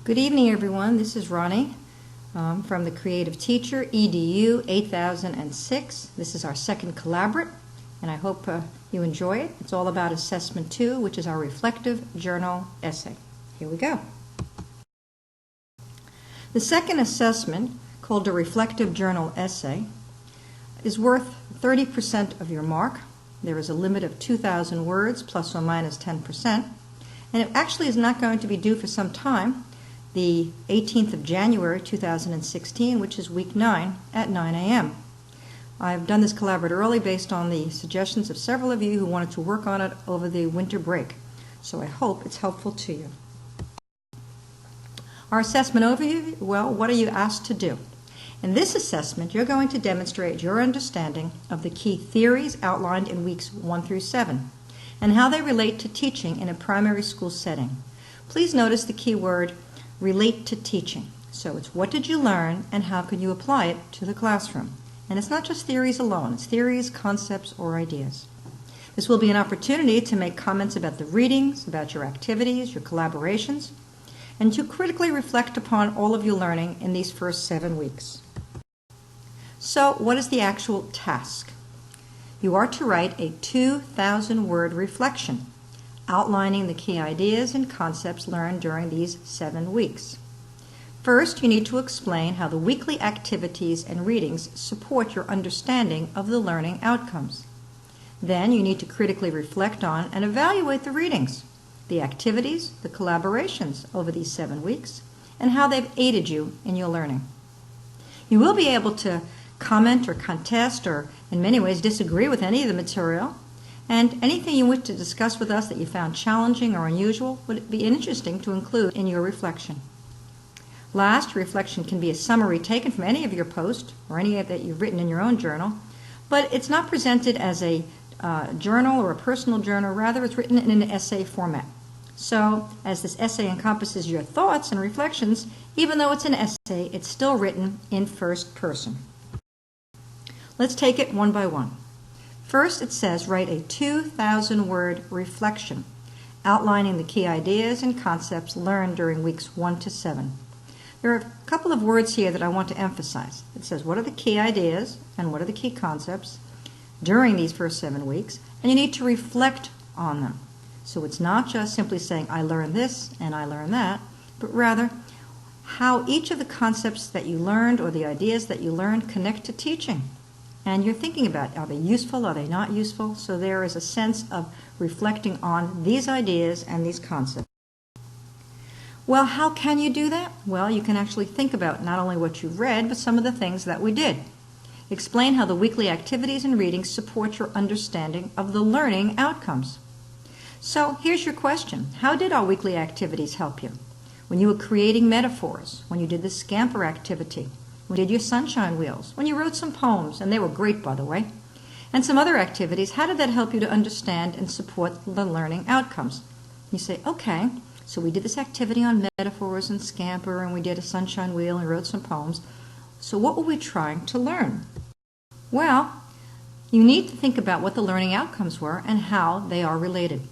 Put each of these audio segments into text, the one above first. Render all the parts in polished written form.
Good evening, everyone. This is Ronni from the Creative Teacher, EDU 8006. This is our second collaborate, and I hope you enjoy it. It's all about Assessment 2, which is our reflective journal essay. Here we go. The second assessment, called a reflective journal essay, is worth 30% of your mark. There is a limit of 2,000 words, plus or minus 10%. And it actually is not going to be due for some time, the 18th of January 2016, which is week 9 at 9 a.m. I've done this collaborate early based on the suggestions of several of you who wanted to work on it over the winter break. So I hope it's helpful to you. Our assessment overview, well, what are you asked to do? In this assessment, you're going to demonstrate your understanding of the key theories outlined in weeks 1 through 7 and how they relate to teaching in a primary school setting. Please notice the key word, relate to teaching. So it's what did you learn and how can you apply it to the classroom? And it's not just theories alone, it's theories, concepts, or ideas. This will be an opportunity to make comments about the readings, about your activities, your collaborations, and to critically reflect upon all of your learning in these first 7 weeks. So what is the actual task? You are to write a 2,000-word reflection outlining the key ideas and concepts learned during these 7 weeks. First, you need to explain how the weekly activities and readings support your understanding of the learning outcomes. Then you need to critically reflect on and evaluate the readings, the activities, the collaborations over these 7 weeks, and how they've aided you in your learning. You will be able to comment or contest or in many ways disagree with any of the material, and anything you wish to discuss with us that you found challenging or unusual would be interesting to include in your reflection. Last, reflection can be a summary taken from any of your posts or any that you've written in your own journal, but it's not presented as a journal or a personal journal, rather it's written in an essay format. So, as this essay encompasses your thoughts and reflections, even though it's an essay, it's still written in first person. Let's take it one by one. First, it says write a 2,000-word reflection outlining the key ideas and concepts learned during weeks 1 to 7. There are a couple of words here that I want to emphasize. It says what are the key ideas and what are the key concepts during these first 7 weeks, and you need to reflect on them. So it's not just simply saying I learned this and I learned that, but rather how each of the concepts that you learned or the ideas that you learned connect to teaching. And you're thinking about, are they useful, are they not useful? So there is a sense of reflecting on these ideas and these concepts. Well, how can you do that? Well, you can actually think about not only what you've read, but some of the things that we did. Explain how the weekly activities and readings support your understanding of the learning outcomes. So here's your question. How did our weekly activities help you? When you were creating metaphors, when you did the scamper activity, when you did your sunshine wheels, when you wrote some poems, and they were great, by the way, and some other activities, how did that help you to understand and support the learning outcomes? You say, okay, so we did this activity on metaphors and scamper, and we did a sunshine wheel and wrote some poems. So what were we trying to learn? Well, you need to think about what the learning outcomes were and how they are related.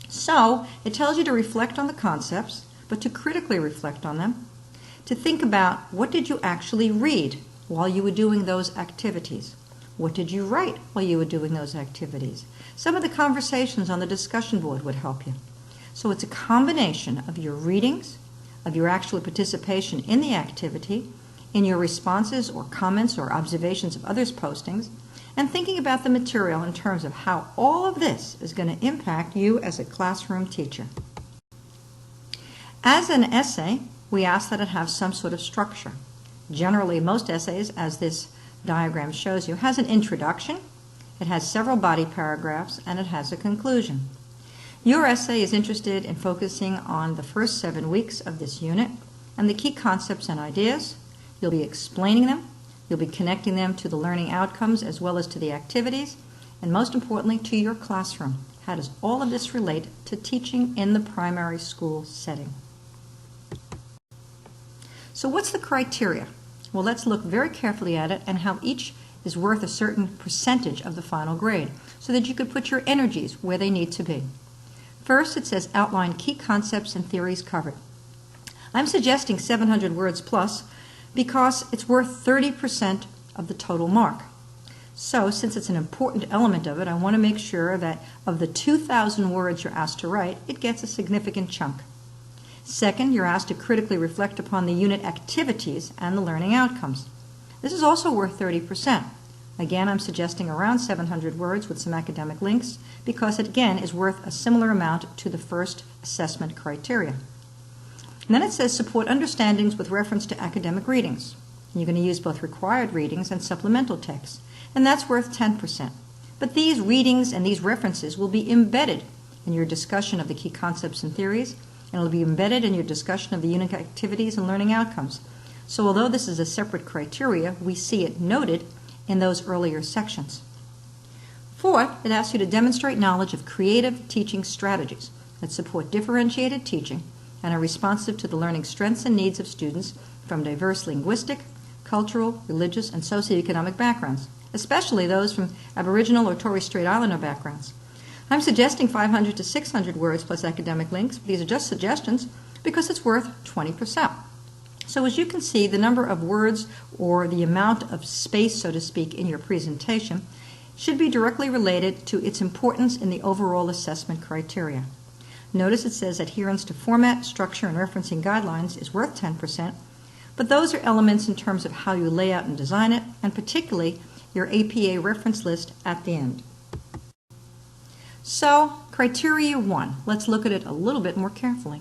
So it tells you to reflect on the concepts, but to critically reflect on them, to think about what did you actually read while you were doing those activities? What did you write while you were doing those activities? Some of the conversations on the discussion board would help you. So it's a combination of your readings, of your actual participation in the activity, in your responses or comments or observations of others' postings, and thinking about the material in terms of how all of this is going to impact you as a classroom teacher. As an essay, we ask that it have some sort of structure. Generally, most essays, as this diagram shows you, has an introduction, it has several body paragraphs, and it has a conclusion. Your essay is interested in focusing on the first 7 weeks of this unit and the key concepts and ideas. You'll be explaining them, you'll be connecting them to the learning outcomes as well as to the activities, and most importantly, to your classroom. How does all of this relate to teaching in the primary school setting? So what's the criteria? Well, let's look very carefully at it and how each is worth a certain percentage of the final grade so that you could put your energies where they need to be. First, it says outline key concepts and theories covered. I'm suggesting 700 words plus because it's worth 30% of the total mark. So, since it's an important element of it, I want to make sure that of the 2,000 words you're asked to write, it gets a significant chunk. Second, you're asked to critically reflect upon the unit activities and the learning outcomes. This is also worth 30%. Again, I'm suggesting around 700 words with some academic links because it, again, is worth a similar amount to the first assessment criteria. And then it says support understandings with reference to academic readings. And you're going to use both required readings and supplemental texts, and that's worth 10%. But these readings and these references will be embedded in your discussion of the key concepts and theories, and it will be embedded in your discussion of the unit activities and learning outcomes. So although this is a separate criteria, we see it noted in those earlier sections. Fourth, it asks you to demonstrate knowledge of creative teaching strategies that support differentiated teaching and are responsive to the learning strengths and needs of students from diverse linguistic, cultural, religious, and socioeconomic backgrounds, especially those from Aboriginal or Torres Strait Islander backgrounds. I'm suggesting 500 to 600 words plus academic links. These are just suggestions because it's worth 20%. So as you can see, the number of words or the amount of space, so to speak, in your presentation should be directly related to its importance in the overall assessment criteria. Notice it says adherence to format, structure, and referencing guidelines is worth 10%, but those are elements in terms of how you lay out and design it, and particularly your APA reference list at the end. So, criteria 1, let's look at it a little bit more carefully.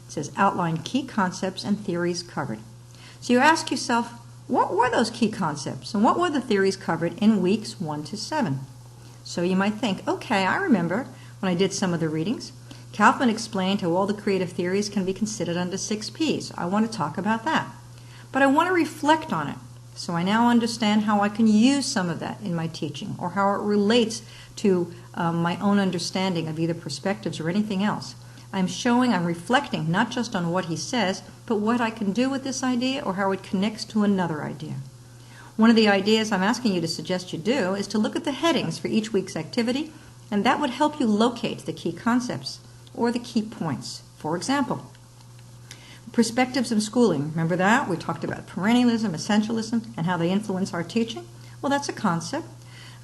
It says outline key concepts and theories covered. So you ask yourself, what were those key concepts and what were the theories covered in weeks 1 to 7? So you might think, okay, I remember when I did some of the readings, Kaufman explained how all the creative theories can be considered under 6 Ps. I want to talk about that. But I want to reflect on it. So I now understand how I can use some of that in my teaching or how it relates to my own understanding of either perspectives or anything else. I'm reflecting not just on what he says, but what I can do with this idea or how it connects to another idea. One of the ideas I'm asking you to suggest you do is to look at the headings for each week's activity, and that would help you locate the key concepts or the key points. For example, perspectives of schooling. Remember that? We talked about perennialism, essentialism, and how they influence our teaching. Well, that's a concept.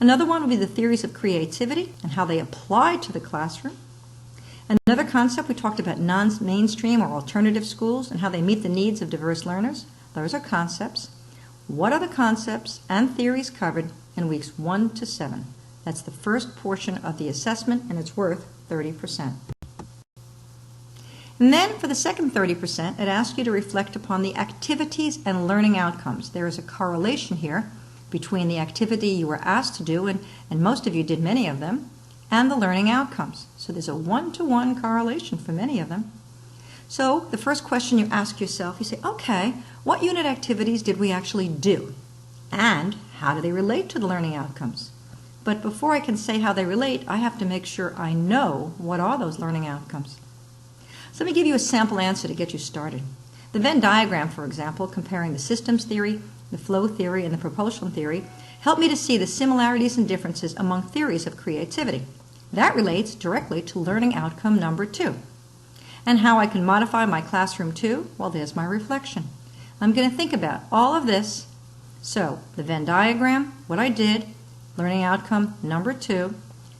Another one would be the theories of creativity and how they apply to the classroom. Another concept, we talked about non-mainstream or alternative schools and how they meet the needs of diverse learners. Those are concepts. What are the concepts and theories covered in weeks 1 to 7? That's the first portion of the assessment, and it's worth 30%. And then for the second 30%, it asks you to reflect upon the activities and learning outcomes. There is a correlation here between the activity you were asked to do, and most of you did many of them, and the learning outcomes. So there's a 1-to-1 correlation for many of them. So the first question you ask yourself, you say, okay, what unit activities did we actually do? And how do they relate to the learning outcomes? But before I can say how they relate, I have to make sure I know what are those learning outcomes. So let me give you a sample answer to get you started. The Venn diagram, for example, comparing the systems theory, the flow theory, and the propulsion theory, helped me to see the similarities and differences among theories of creativity. That relates directly to learning outcome number 2. And how I can modify my classroom too? Well, there's my reflection. I'm going to think about all of this. So, the Venn diagram, what I did, learning outcome number 2,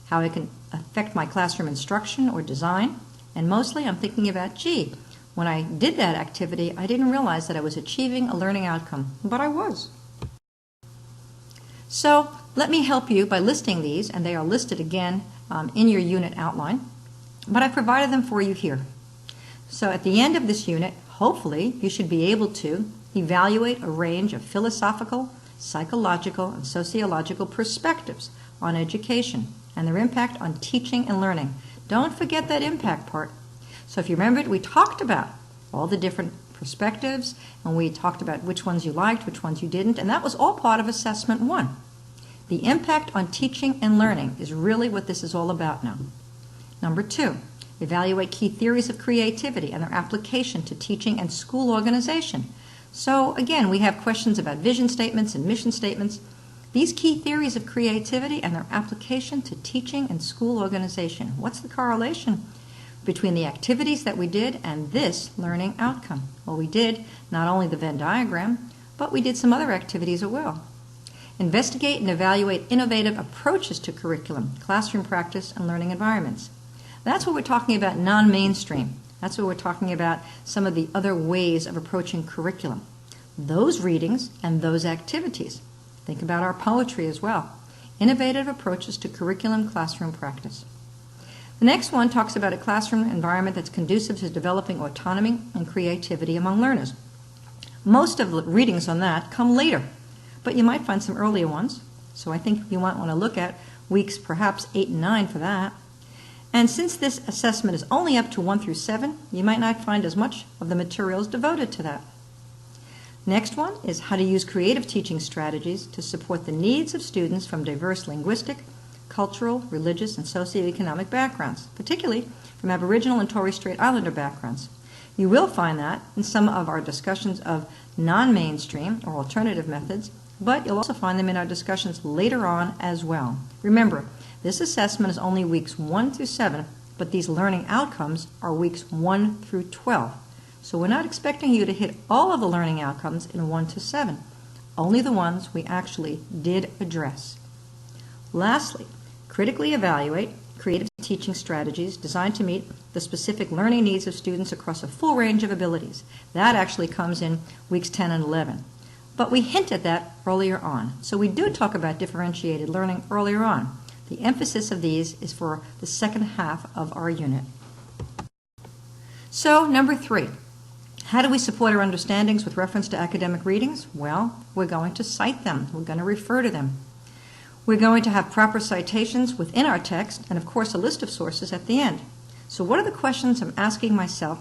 how I can affect my classroom instruction or design, and mostly I'm thinking about, gee, when I did that activity, I didn't realize that I was achieving a learning outcome, but I was. So, let me help you by listing these, and they are listed again in your unit outline, but I provided them for you here. So at the end of this unit, hopefully, you should be able to evaluate a range of philosophical, psychological, and sociological perspectives on education and their impact on teaching and learning. Don't forget that impact part. So if you remembered, we talked about all the different perspectives, and we talked about which ones you liked, which ones you didn't, and that was all part of Assessment 1. The impact on teaching and learning is really what this is all about now. Number 2, evaluate key theories of creativity and their application to teaching and school organization. So again, we have questions about vision statements and mission statements. These key theories of creativity and their application to teaching and school organization. What's the correlation? between the activities that we did and this learning outcome. Well, we did not only the Venn diagram, but we did some other activities as well. Investigate and evaluate innovative approaches to curriculum, classroom practice, and learning environments. That's what we're talking about non-mainstream. That's what we're talking about some of the other ways of approaching curriculum. Those readings and those activities. Think about our poetry as well. Innovative approaches to curriculum classroom practice. The next one talks about a classroom environment that's conducive to developing autonomy and creativity among learners. Most of the readings on that come later, but you might find some earlier ones. So I think you might want to look at weeks perhaps 8 and 9 for that. And since this assessment is only up to 1 through 7, you might not find as much of the materials devoted to that. Next one is how to use creative teaching strategies to support the needs of students from diverse linguistic, cultural, religious, and socioeconomic backgrounds, particularly from Aboriginal and Torres Strait Islander backgrounds. You will find that in some of our discussions of non-mainstream or alternative methods, but you'll also find them in our discussions later on as well. Remember, this assessment is only weeks 1 through 7, but these learning outcomes are weeks 1 through 12. So we're not expecting you to hit all of the learning outcomes in 1 to 7, only the ones we actually did address. Lastly, critically evaluate creative teaching strategies designed to meet the specific learning needs of students across a full range of abilities. That actually comes in weeks 10 and 11. But we hint at that earlier on. So we do talk about differentiated learning earlier on. The emphasis of these is for the second half of our unit. So, number 3. How do we support our understandings with reference to academic readings? Well, we're going to cite them. We're going to refer to them. We're going to have proper citations within our text and, of course, a list of sources at the end. So what are the questions I'm asking myself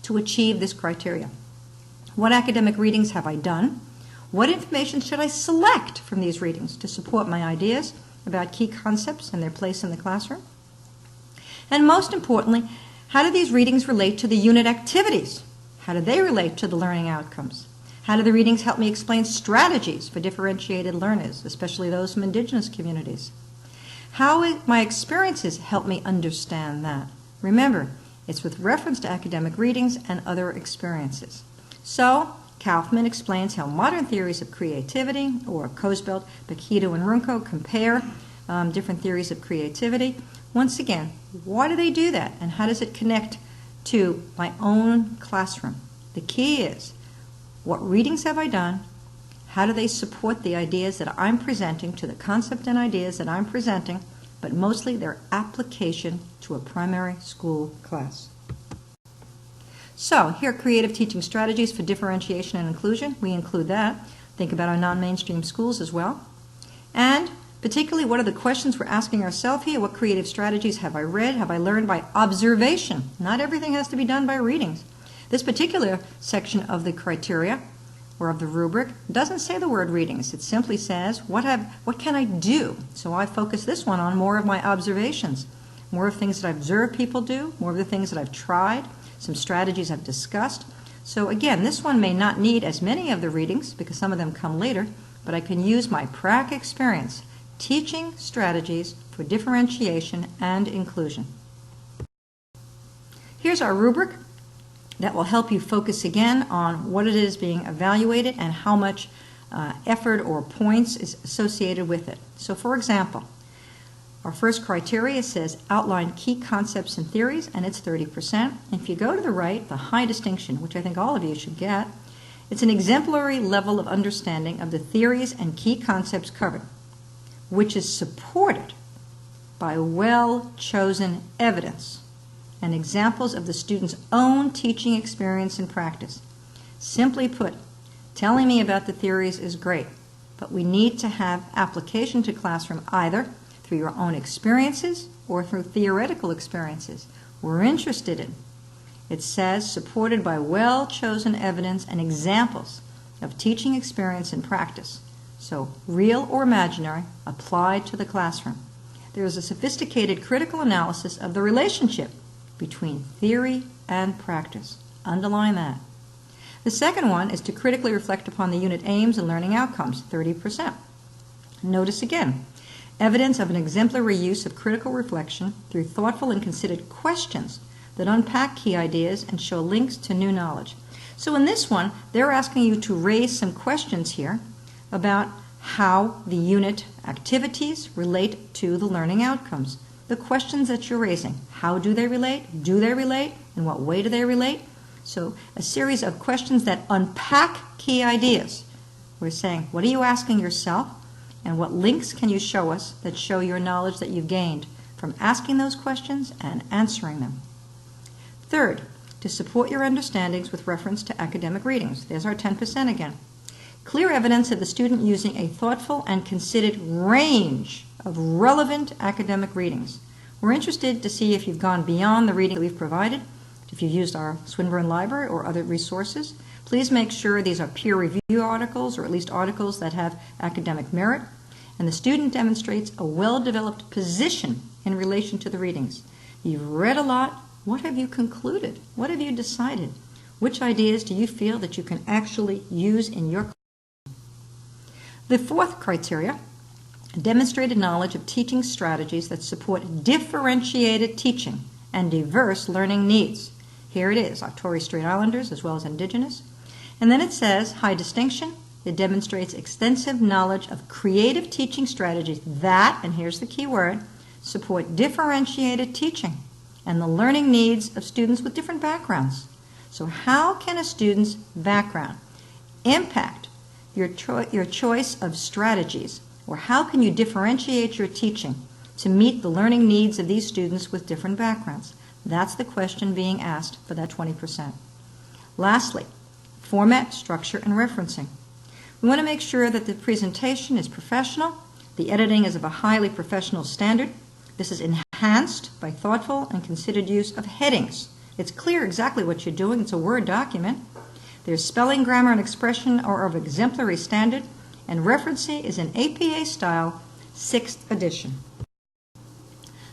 to achieve this criteria? What academic readings have I done? What information should I select from these readings to support my ideas about key concepts and their place in the classroom? And most importantly, how do these readings relate to the unit activities? How do they relate to the learning outcomes? How do the readings help me explain strategies for differentiated learners, especially those from indigenous communities? How will my experiences help me understand that? Remember, it's with reference to academic readings and other experiences. So, Kaufman explains how modern theories of creativity, or Coesbelt, Bakito, and Runco compare different theories of creativity. Once again, why do they do that, and how does it connect to my own classroom? The key is, what readings have I done? How do they support the ideas that I'm presenting, to the concept and ideas that I'm presenting, but mostly their application to a primary school class? So, here are creative teaching strategies for differentiation and inclusion. We include that. Think about our non-mainstream schools as well. And particularly, what are the questions we're asking ourselves here? What creative strategies have I read? Have I learned by observation? Not everything has to be done by readings. This particular section of the criteria, or of the rubric, doesn't say the word readings. It simply says, what can I do? So I focus this one on more of my observations, more of things that I've observed people do, more of the things that I've tried, some strategies I've discussed. So again, this one may not need as many of the readings because some of them come later, but I can use my prac experience, teaching strategies for differentiation and inclusion. Here's our rubric that will help you focus again on what it is being evaluated and how much effort or points is associated with it. So for example, our first criteria says outline key concepts and theories, and it's 30%. If you go to the right, the high distinction, which I think all of you should get, it's an exemplary level of understanding of the theories and key concepts covered, which is supported by well-chosen evidence and examples of the student's own teaching experience and practice. Simply put, telling me about the theories is great, but we need to have application to classroom either through your own experiences or through theoretical experiences we're interested in. It says supported by well-chosen evidence and examples of teaching experience and practice. So real or imaginary, applied to the classroom. There is a sophisticated critical analysis of the relationship between theory and practice. Underline that. The second one is to critically reflect upon the unit aims and learning outcomes, 30%. Notice again, evidence of an exemplary use of critical reflection through thoughtful and considered questions that unpack key ideas and show links to new knowledge. So in this one, they're asking you to raise some questions here about how the unit activities relate to the learning outcomes. The questions that you're raising, how do they relate? Do they relate? In what way do they relate? So a series of questions that unpack key ideas. We're saying, what are you asking yourself? And what links can you show us that show your knowledge that you've gained from asking those questions and answering them? Third, to support your understandings with reference to academic readings. There's our 10% again. Clear evidence of the student using a thoughtful and considered range of relevant academic readings. We're interested to see if you've gone beyond the reading that we've provided, if you've used our Swinburne Library or other resources. Please make sure these are peer review articles, or at least articles that have academic merit, and the student demonstrates a well-developed position in relation to the readings. You've read a lot. What have you concluded? What have you decided? Which ideas do you feel that you can actually use in your class? The fourth criteria, demonstrated knowledge of teaching strategies that support differentiated teaching and diverse learning needs. Here it is, our Torres Strait Islanders as well as Indigenous. And then it says, high distinction. It demonstrates extensive knowledge of creative teaching strategies that, and here's the key word, support differentiated teaching and the learning needs of students with different backgrounds. So how can a student's background impact your choice of strategies, or how can you differentiate your teaching to meet the learning needs of these students with different backgrounds? That's the question being asked for that 20%. Lastly, format, structure, and referencing. We want to make sure that the presentation is professional, the editing is of a highly professional standard. This is enhanced by thoughtful and considered use of headings. It's clear exactly what you're doing. It's a Word document. There's spelling, grammar, and expression are of exemplary standard, and referencing is in APA style, 6th edition.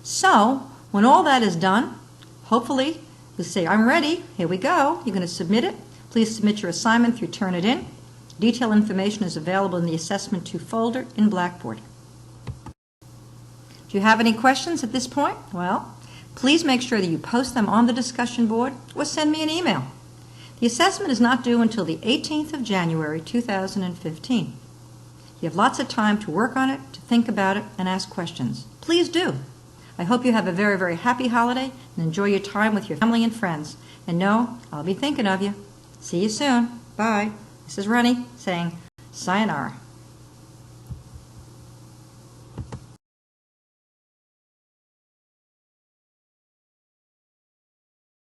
So, when all that is done, hopefully you say, I'm ready, here we go. You're going to submit it. Please submit your assignment through Turnitin. Detailed information is available in the Assessment 2 folder in Blackboard. Do you have any questions at this point? Well, please make sure that you post them on the discussion board or send me an email. The assessment is not due until the 18th of January 2015. You have lots of time to work on it, to think about it, and ask questions. Please do. I hope you have a very, very happy holiday and enjoy your time with your family and friends. And know, I'll be thinking of you. See you soon. Bye. This is Ronni saying sayonara.